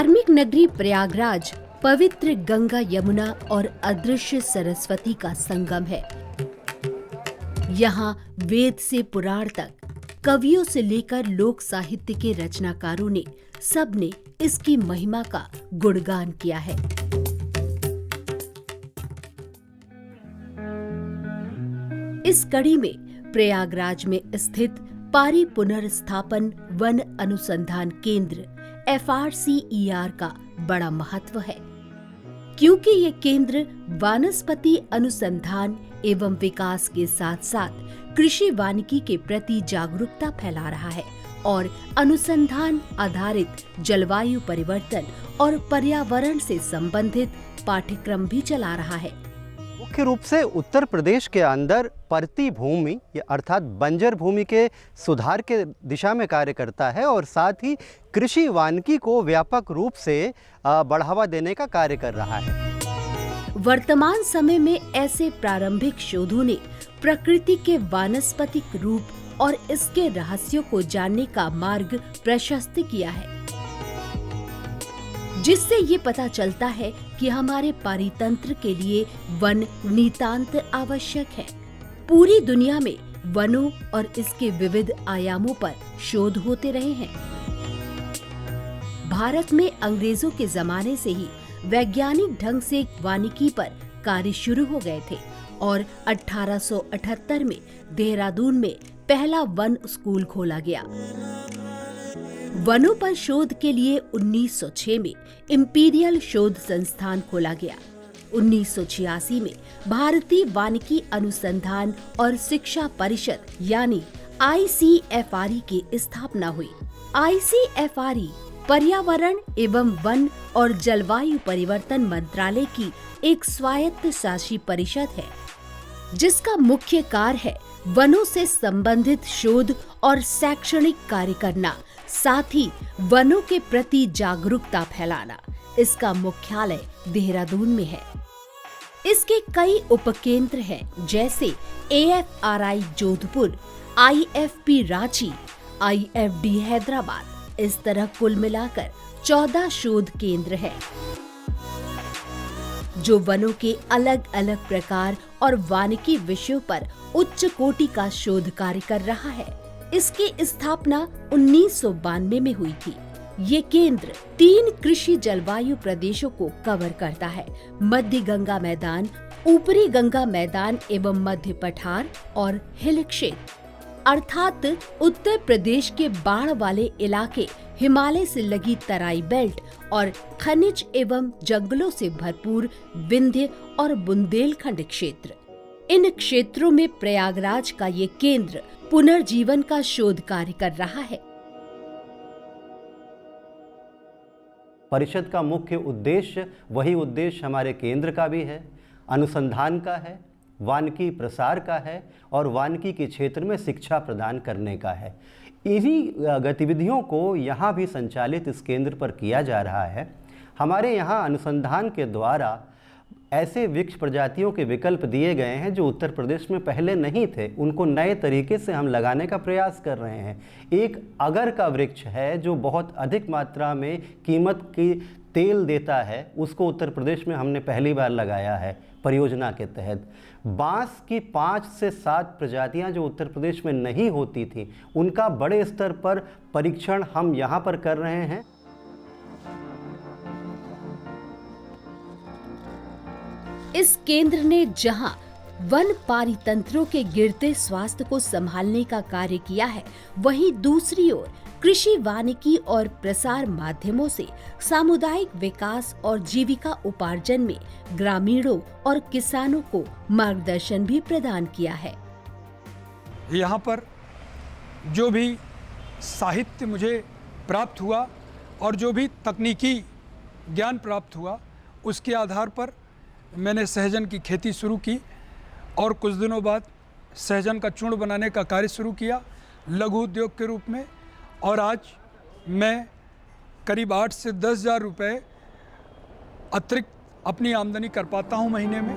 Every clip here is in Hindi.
धार्मिक नगरी प्रयागराज पवित्र गंगा, यमुना और अदृश्य सरस्वती का संगम है। यहाँ वेद से पुराण तक कवियों से लेकर लोक साहित्य के रचनाकारों ने सबने इसकी महिमा का गुणगान किया है। इस कड़ी में प्रयागराज में स्थित पारी पुनर्स्थापन वन अनुसंधान केंद्र FRCER का बड़ा महत्व है, क्योंकि ये केंद्र वानस्पति अनुसंधान एवं विकास के साथ साथ कृषि वानिकी के प्रति जागरूकता फैला रहा है और अनुसंधान आधारित जलवायु परिवर्तन और पर्यावरण से संबंधित पाठ्यक्रम भी चला रहा है। मुख्य रूप से उत्तर प्रदेश के अंदर परती भूमि अर्थात बंजर भूमि के सुधार के दिशा में कार्य करता है और साथ ही कृषि वानिकी को व्यापक रूप से बढ़ावा देने का कार्य कर रहा है। वर्तमान समय में ऐसे प्रारंभिक शोधों ने प्रकृति के वानस्पतिक रूप और इसके रहस्यों को जानने का मार्ग प्रशस्त किया है, जिससे ये पता चलता है कि हमारे पारितंत्र के लिए वन नितांत आवश्यक है। पूरी दुनिया में वनों और इसके विविध आयामों पर शोध होते रहे हैं। भारत में अंग्रेजों के जमाने से ही वैज्ञानिक ढंग से वानिकी पर कार्य शुरू हो गए थे और 1878 में देहरादून में पहला वन स्कूल खोला गया। वनों पर शोध के लिए 1906 में इंपीरियल शोध संस्थान खोला गया। 1986 में भारतीय वानिकी अनुसंधान और शिक्षा परिषद यानी ICFRE की स्थापना हुई। ICFRE पर्यावरण एवं वन और जलवायु परिवर्तन मंत्रालय की एक स्वायत्त शासी परिषद है, जिसका मुख्य कार्य है वनों से संबंधित शोध और शैक्षणिक कार्य करना, साथ ही वनों के प्रति जागरूकता फैलाना। इसका मुख्यालय देहरादून में है। इसके कई उपकेंद्र हैं, जैसे AFRI Jodhpur, IFP Ranchi, IFD Hyderabad. इस तरह कुल मिलाकर 14 शोध केंद्र हैं, जो वनों के अलग अलग प्रकार और वानिकी विषयों पर उच्च कोटि का शोध कार्य कर रहा है। इसकी स्थापना 1992 में हुई थी। ये केंद्र 3 कृषि जलवायु प्रदेशों को कवर करता है: मध्य गंगा मैदान, ऊपरी गंगा मैदान एवं मध्य पठार और हिल क्षेत्र, अर्थात उत्तर प्रदेश के बाढ़ वाले इलाके, हिमालय से लगी तराई बेल्ट और खनिज एवं जंगलों से भरपूर विंध्य और बुंदेलखंड क्षेत्र। इन क्षेत्रों में प्रयागराज का ये केंद्र पुनर्जीवन का शोध कार्य कर रहा है। परिषद का मुख्य उद्देश्य वही उद्देश्य हमारे केंद्र का भी है, अनुसंधान का है, वानिकी प्रसार का है और वानिकी के क्षेत्र में शिक्षा प्रदान करने का है। इन्हीं गतिविधियों को यहाँ भी संचालित इस केंद्र पर किया जा रहा है। हमारे यहाँ अनुसंधान के द्वारा ऐसे वृक्ष प्रजातियों के विकल्प दिए गए हैं जो उत्तर प्रदेश में पहले नहीं थे। उनको नए तरीके से हम लगाने का प्रयास कर रहे हैं। एक अगर का वृक्ष है जो बहुत अधिक मात्रा में कीमत की तेल देता है, उसको उत्तर प्रदेश में हमने पहली बार लगाया है परियोजना के तहत। बांस की 5 से 7 प्रजातियां जो उत्तर प्रदेश में नहीं होती थी, उनका बड़े स्तर पर परीक्षण हम यहाँ पर कर रहे हैं। इस केंद्र ने जहां वन पारितंत्रों के गिरते स्वास्थ्य को संभालने का कार्य किया है, वहीं दूसरी ओर कृषि वानिकी और प्रसार माध्यमों से सामुदायिक विकास और जीविका उपार्जन में ग्रामीणों और किसानों को मार्गदर्शन भी प्रदान किया है। यहाँ पर जो भी साहित्य मुझे प्राप्त हुआ और जो भी तकनीकी ज्ञान प्राप्त हुआ, उसके आधार पर मैंने सहजन की खेती शुरू की और कुछ दिनों बाद सहजन का चूर्ण बनाने का कार्य शुरू किया लघु उद्योग के रूप में। और आज मैं करीब 8 से 10 हज़ार रुपये अतिरिक्त अपनी आमदनी कर पाता हूँ महीने में।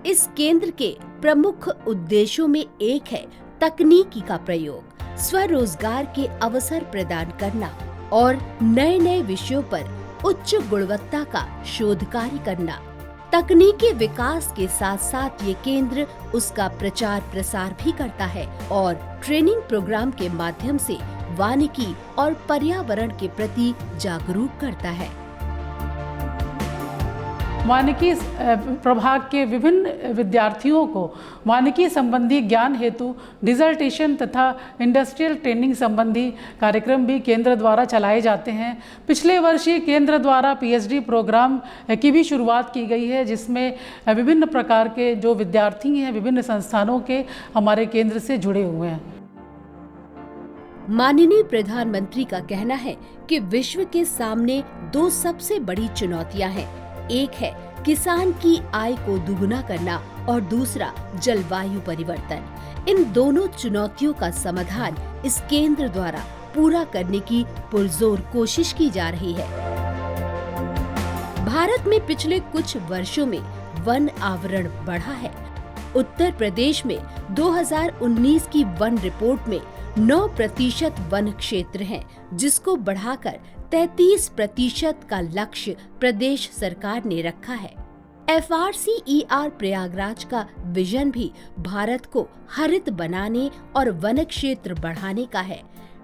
इस केंद्र के प्रमुख उद्देश्यों में एक है तकनीकी का प्रयोग, स्वरोजगार के अवसर प्रदान करना और नए नए विषयों पर उच्च गुणवत्ता का शोध कार्य करना। तकनीकी विकास के साथ साथ ये केंद्र उसका प्रचार प्रसार भी करता है और ट्रेनिंग प्रोग्राम के माध्यम से वानिकी और पर्यावरण के प्रति जागरूक करता है। वानिकी प्रभाग के विभिन्न विद्यार्थियों को वानिकी संबंधी ज्ञान हेतु डिसर्टेशन तथा इंडस्ट्रियल ट्रेनिंग संबंधी कार्यक्रम भी केंद्र द्वारा चलाए जाते हैं। पिछले वर्ष ही केंद्र द्वारा पीएचडी प्रोग्राम की भी शुरुआत की गई है, जिसमें विभिन्न प्रकार के जो विद्यार्थी हैं विभिन्न संस्थानों के हमारे केंद्र से जुड़े हुए हैं। माननीय प्रधानमंत्री का कहना है कि विश्व के सामने दो सबसे बड़ी चुनौतियां हैं। एक है किसान की आय को दुगुना करना और दूसरा जलवायु परिवर्तन। इन दोनों चुनौतियों का समाधान इस केंद्र द्वारा पूरा करने की पुरजोर कोशिश की जा रही है। भारत में पिछले कुछ वर्षों में वन आवरण बढ़ा है। उत्तर प्रदेश में 2019 की वन रिपोर्ट में 9% वन क्षेत्र है, जिसको बढ़ाकर 33% का लक्ष्य प्रदेश सरकार ने रखा है। FRCER प्रयागराज का विजन भी भारत को हरित बनाने और वन क्षेत्र बढ़ाने का है।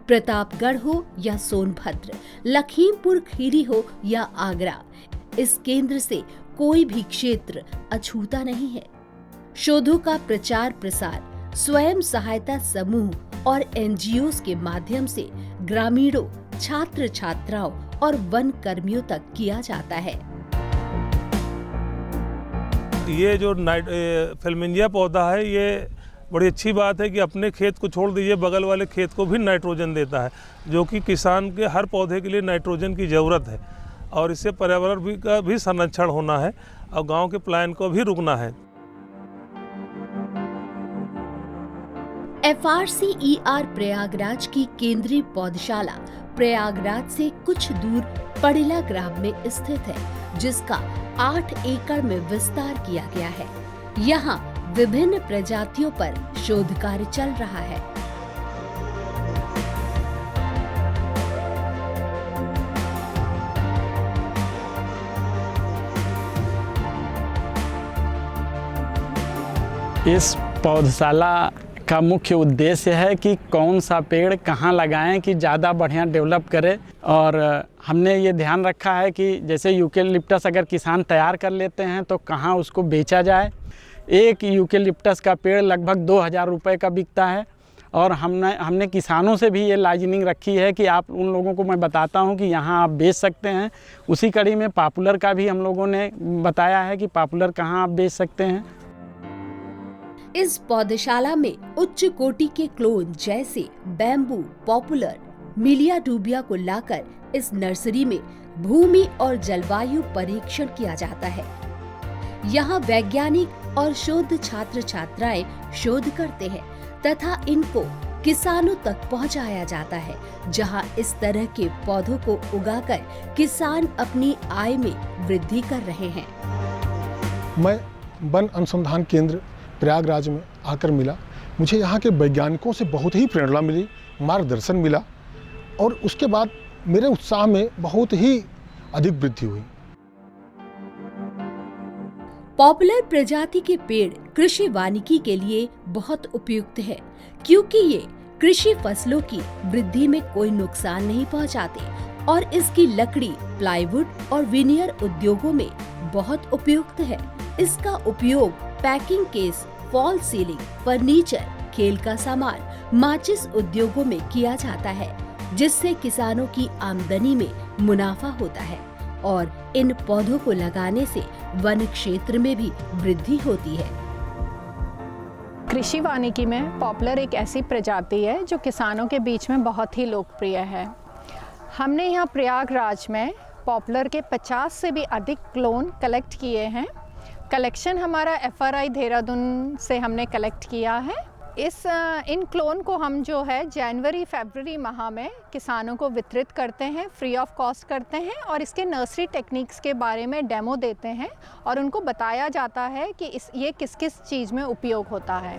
प्रतापगढ़ हो या सोनभद्र, लखीमपुर खीरी हो या आगरा, इस केंद्र से कोई भी क्षेत्र अछूता नहीं है। शोधों का प्रचार प्रसार स्वयं सहायता समूह और NGOs के माध्यम से ग्रामीणों, छात्र छात्राओं और वन कर्मियों तक किया जाता है। ये जो फिल्मिंजिया पौधा है, ये बड़ी अच्छी बात है कि अपने खेत को छोड़ दीजिए, बगल वाले खेत को भी नाइट्रोजन देता है, जो कि किसान के हर पौधे के लिए नाइट्रोजन की ज़रूरत है और इससे पर्यावरण का भी संरक्षण होना है और गांव के पलायन को भी रुकना है। FRCER प्रयागराज की केंद्रीय पौधशाला प्रयागराज से कुछ दूर पड़िला ग्राम में स्थित है, जिसका 8 एकड़ में विस्तार किया गया है। यहाँ विभिन्न प्रजातियों पर शोध कार्य चल रहा है। इस पौधशाला का मुख्य उद्देश्य है कि कौन सा पेड़ कहाँ लगाएं कि ज़्यादा बढ़िया डेवलप करे। और हमने ये ध्यान रखा है कि जैसे यूकेलिप्टस अगर किसान तैयार कर लेते हैं तो कहाँ उसको बेचा जाए। एक यूकेलिप्टस का पेड़ लगभग 2000 रुपये का बिकता है और हमने किसानों से भी ये लाइजनिंग रखी है कि आप उन लोगों को मैं बताता हूँ कि यहाँ आप बेच सकते हैं। उसी कड़ी में पॉपुलर का भी हम लोगों ने बताया है कि पॉपुलर कहाँ आप बेच सकते हैं। इस पौधशाला में उच्च कोटि के क्लोन जैसे बैम्बू, पॉपुलर, मिलिया डूबिया को लाकर इस नर्सरी में भूमि और जलवायु परीक्षण किया जाता है। यहाँ वैज्ञानिक और शोध छात्र छात्राएं शोध करते हैं तथा इनको किसानों तक पहुँचाया जाता है, जहाँ इस तरह के पौधों को उगाकर किसान अपनी आय में वृद्धि कर रहे हैं। मैं वन अनुसंधान केंद्र प्रयागराज में आकर मिला, मुझे यहाँ के वैज्ञानिकों से बहुत ही प्रेरणा मिली, मार्गदर्शन मिला और उसके बाद मेरे उत्साह में बहुत ही अधिक वृद्धि हुई। पॉपुलर प्रजाति के पेड़ कृषि वानिकी के लिए बहुत उपयुक्त है, क्योंकि ये कृषि फसलों की वृद्धि में कोई नुकसान नहीं पहुंचाते और इसकी लकड़ी प्लाईवुड और विनियर उद्योगों में बहुत उपयुक्त है। इसका उपयोग packing case, fall ceiling, furniture, खेल का सामान, माचिस उद्योगों में किया जाता है, जिससे किसानों की आमदनी में मुनाफा होता है और इन पौधों को लगाने से वन क्षेत्र में भी वृद्धि होती है। कृषि वानिकी में पॉपुलर एक ऐसी प्रजाति है जो किसानों के बीच में बहुत ही लोकप्रिय है। हमने यहाँ प्रयागराज में पॉपुलर के 50 से भी अधिक क्लोन कलेक्ट किए हैं। कलेक्शन हमारा FRI देहरादून से हमने कलेक्ट किया है। इन क्लोन को हम जो है जनवरी-फरवरी माह में किसानों को वितरित करते हैं, फ्री ऑफ कॉस्ट करते हैं और इसके नर्सरी टेक्निक्स के बारे में डेमो देते हैं और उनको बताया जाता है कि ये किस किस चीज़ में उपयोग होता है।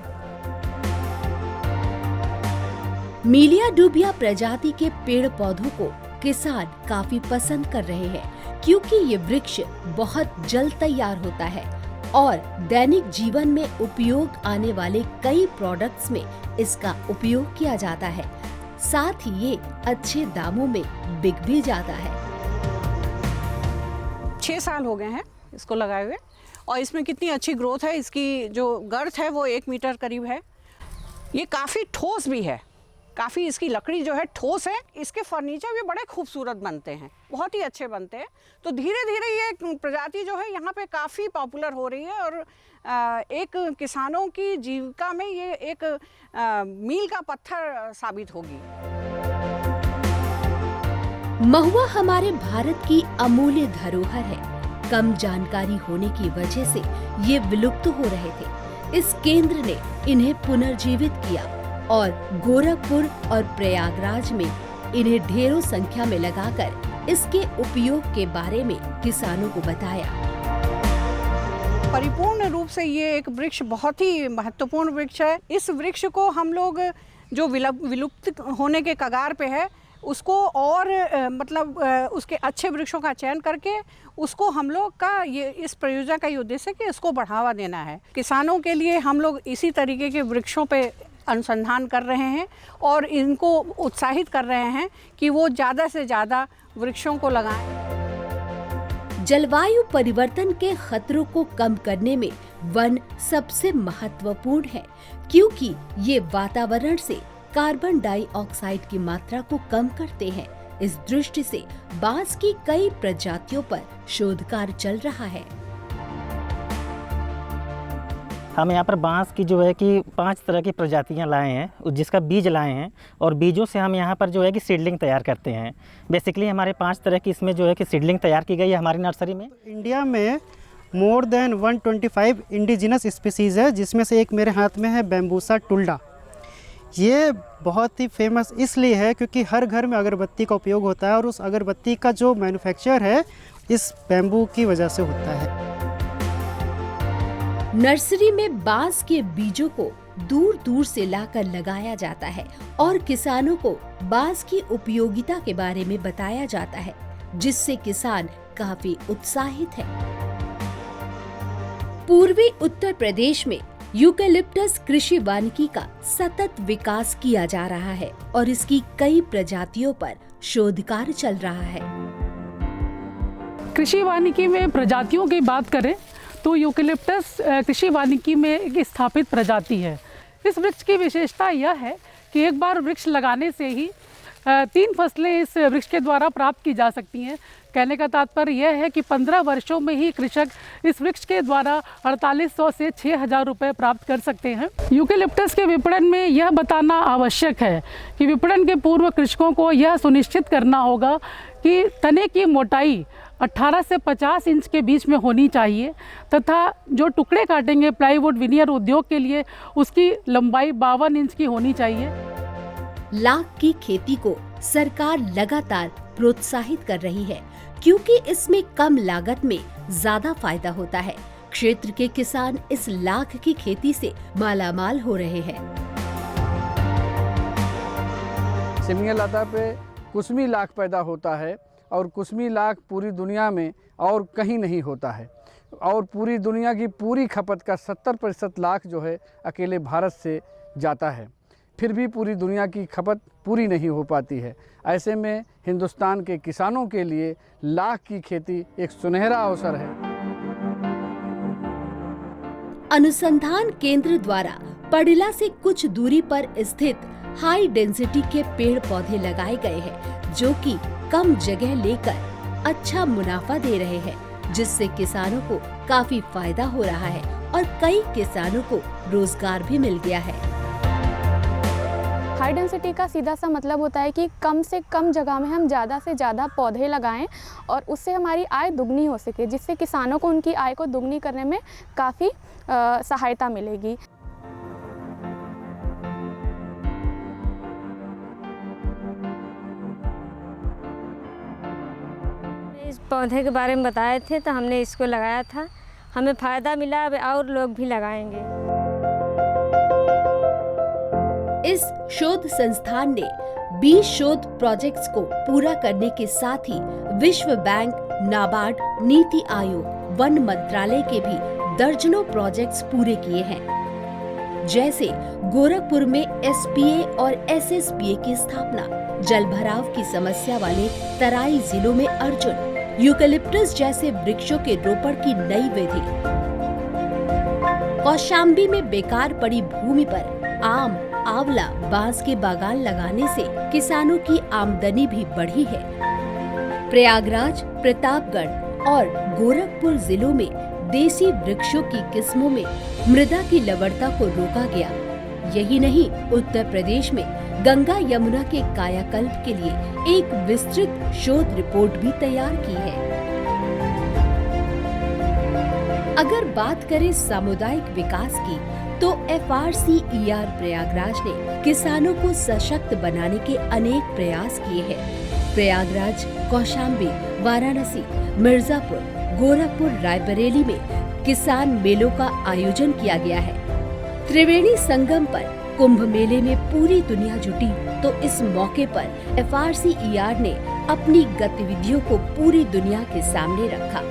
मिलिया डूबिया प्रजाति के पेड़ पौधों को किसान काफी पसंद कर रहे हैं, क्योंकि ये वृक्ष बहुत जल्द तैयार होता है और दैनिक जीवन में उपयोग आने वाले कई प्रोडक्ट्स में इसका उपयोग किया जाता है। साथ ही ये अच्छे दामों में बिक भी जाता है। 6 साल हो गए हैं इसको लगाए हुए और इसमें कितनी अच्छी ग्रोथ है। इसकी जो गर्थ है वो 1 मीटर करीब है। ये काफ़ी ठोस भी है, काफ़ी इसकी लकड़ी जो है ठोस है। इसके फर्नीचर भी बड़े खूबसूरत बनते हैं, बहुत ही अच्छे बनते हैं। तो धीरे धीरे ये प्रजाति जो है यहाँ पे काफ़ी पॉपुलर हो रही है और एक किसानों की जीविका में ये एक मील का पत्थर साबित होगी। महुआ हमारे भारत की अमूल्य धरोहर है। कम जानकारी होने की वजह से ये विलुप्त हो रहे थे। इस केंद्र ने इन्हें पुनर्जीवित किया और गोरखपुर और प्रयागराज में इन्हें ढेरों संख्या में लगाकर इसके उपयोग के बारे में किसानों को बताया। परिपूर्ण रूप से ये एक वृक्ष बहुत ही महत्वपूर्ण वृक्ष है। इस वृक्ष को हम लोग जो विलुप्त होने के कगार पे है उसको और उसके अच्छे वृक्षों का चयन करके उसको हम लोग का ये इस परियोजना का ये उद्देश्य है कि इसको बढ़ावा देना है। किसानों के लिए हम लोग इसी तरीके के वृक्षों पे अनुसंधान कर रहे हैं और इनको उत्साहित कर रहे हैं कि वो ज़्यादा से ज़्यादा वृक्षों को लगाएं। जलवायु परिवर्तन के खतरों को कम करने में वन सबसे महत्वपूर्ण है, क्योंकि ये वातावरण से कार्बन डाइऑक्साइड की मात्रा को कम करते हैं। इस दृष्टि से बांस की कई प्रजातियों पर शोध कार्य चल रहा है। हम यहाँ पर बांस की जो है कि 5 तरह की प्रजातियाँ लाए हैं, जिसका बीज लाए हैं और बीजों से हम यहाँ पर जो है कि सीडलिंग तैयार करते हैं। बेसिकली हमारे 5 तरह की इसमें जो है कि सीडलिंग तैयार की गई है हमारी नर्सरी में। इंडिया में मोर देन 125 इंडिजिनस स्पीसीज़ है, जिसमें से एक मेरे हाथ में है बैम्बूसा टुल्डा। ये बहुत ही फेमस इसलिए है क्योंकि हर घर में अगरबत्ती का उपयोग होता है और उस अगरबत्ती का जो मैन्युफैक्चर है इस बैम्बू की वजह से होता है। नर्सरी में बांस के बीजों को दूर दूर से लाकर लगाया जाता है और किसानों को बांस की उपयोगिता के बारे में बताया जाता है, जिससे किसान काफी उत्साहित है। पूर्वी उत्तर प्रदेश में यूकेलिप्टस कृषि वानिकी का सतत विकास किया जा रहा है और इसकी कई प्रजातियों पर शोध कार्य चल रहा है। कृषि वानिकी में प्रजातियों की बात करें तो यूकेलिप्टस कृषि वानिकी में एक स्थापित प्रजाति है। इस वृक्ष की विशेषता यह है कि एक बार वृक्ष लगाने से ही 3 फसलें इस वृक्ष के द्वारा प्राप्त की जा सकती हैं। कहने का तात्पर्य यह है कि 15 वर्षों में ही कृषक इस वृक्ष के द्वारा 4800 से 6000 रुपये प्राप्त कर सकते हैं। यूकेलिप्टस के विपणन में यह बताना आवश्यक है कि विपणन के पूर्व कृषकों को यह सुनिश्चित करना होगा कि तने की मोटाई 18 से 50 इंच के बीच में होनी चाहिए तथा जो टुकड़े काटेंगे प्लाईवुड विनियर उद्योग के लिए उसकी लंबाई 52 इंच की होनी चाहिए। लाख की खेती को सरकार लगातार प्रोत्साहित कर रही है, क्योंकि इसमें कम लागत में ज्यादा फायदा होता है। क्षेत्र के किसान इस लाख की खेती से मालामाल हो रहे हैं। सिमनिया लता पे कुसमी लाख पैदा होता है और कुसमी लाख पूरी दुनिया में और कहीं नहीं होता है और पूरी दुनिया की पूरी खपत का 70% लाख जो है अकेले भारत से जाता है। फिर भी पूरी दुनिया की खपत पूरी नहीं हो पाती है। ऐसे में हिंदुस्तान के किसानों के लिए लाख की खेती एक सुनहरा अवसर है। अनुसंधान केंद्र द्वारा पडिला से कुछ दूरी पर स्थित हाई डेंसिटी के पेड़ पौधे लगाए गए हैं, जो कि कम जगह लेकर अच्छा मुनाफा दे रहे हैं, जिससे किसानों को काफी फायदा हो रहा है और कई किसानों को रोजगार भी मिल गया है। हाई डेंसिटी का सीधा सा मतलब होता है कि कम से कम जगह में हम ज़्यादा से ज़्यादा पौधे लगाएं और उससे हमारी आय दुगनी हो सके, जिससे किसानों को उनकी आय को दुगनी करने में काफ़ी सहायता मिलेगी। इस पौधे के बारे में बताए थे तो हमने इसको लगाया था, हमें फ़ायदा मिला, अब और लोग भी लगाएंगे। इस शोध संस्थान ने 20 शोध प्रोजेक्ट्स को पूरा करने के साथ ही विश्व बैंक, नाबार्ड, नीति आयोग, वन मंत्रालय के भी दर्जनों प्रोजेक्ट्स पूरे किए हैं। जैसे गोरखपुर में SPA और SSPA की स्थापना, जल भराव की समस्या वाले तराई जिलों में अर्जुन, यूकेलिप्टस जैसे वृक्षों के रोपण की नई विधि, कौशाम्बी में बेकार पड़ी भूमि पर आम, आंवला, बांस के बागान लगाने से किसानों की आमदनी भी बढ़ी है। प्रयागराज, प्रतापगढ़ और गोरखपुर जिलों में देसी वृक्षों की किस्मों में मृदा की लवणता को रोका गया। यही नहीं, उत्तर प्रदेश में गंगा यमुना के कायाकल्प के लिए एक विस्तृत शोध रिपोर्ट भी तैयार की है। अगर बात करें सामुदायिक विकास की, तो FRCER प्रयागराज ने किसानों को सशक्त बनाने के अनेक प्रयास किए हैं। प्रयागराज, कौशाम्बी, वाराणसी, मिर्जापुर, गोरखपुर, रायबरेली में किसान मेलों का आयोजन किया गया है। त्रिवेणी संगम पर कुंभ मेले में पूरी दुनिया जुटी, तो इस मौके पर FRCER ने अपनी गतिविधियों को पूरी दुनिया के सामने रखा।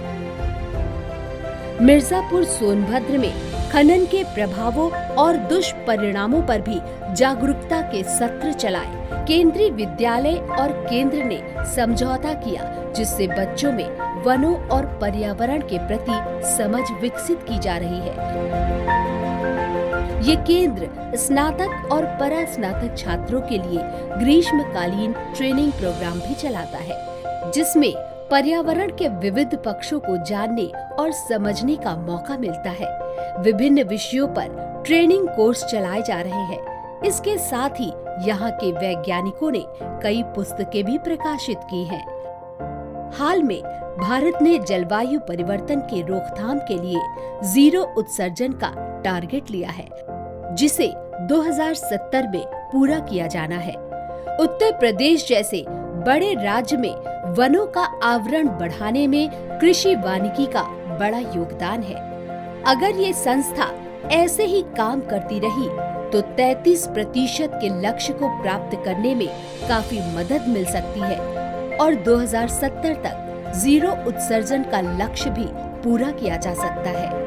मिर्जापुर, सोनभद्र में खनन के प्रभावों और दुष्परिणामों पर भी जागरूकता के सत्र चलाए। केंद्रीय विद्यालय और केंद्र ने समझौता किया, जिससे बच्चों में वनों और पर्यावरण के प्रति समझ विकसित की जा रही है। ये केंद्र स्नातक और परास्नातक छात्रों के लिए ग्रीष्मकालीन ट्रेनिंग प्रोग्राम भी चलाता है, जिसमें पर्यावरण के विविध पक्षों को जानने और समझने का मौका मिलता है। विभिन्न विषयों पर ट्रेनिंग कोर्स चलाए जा रहे हैं। इसके साथ ही यहाँ के वैज्ञानिकों ने कई पुस्तकें भी प्रकाशित की हैं। हाल में भारत ने जलवायु परिवर्तन के रोकथाम के लिए 0 उत्सर्जन का टारगेट लिया है, जिसे 2070 में पूरा किया जाना है। उत्तर प्रदेश जैसे बड़े राज्य में वनों का आवरण बढ़ाने में कृषि वानिकी का बड़ा योगदान है। अगर ये संस्था ऐसे ही काम करती रही तो 33% के लक्ष्य को प्राप्त करने में काफी मदद मिल सकती है और 2070 तक 0 उत्सर्जन का लक्ष्य भी पूरा किया जा सकता है।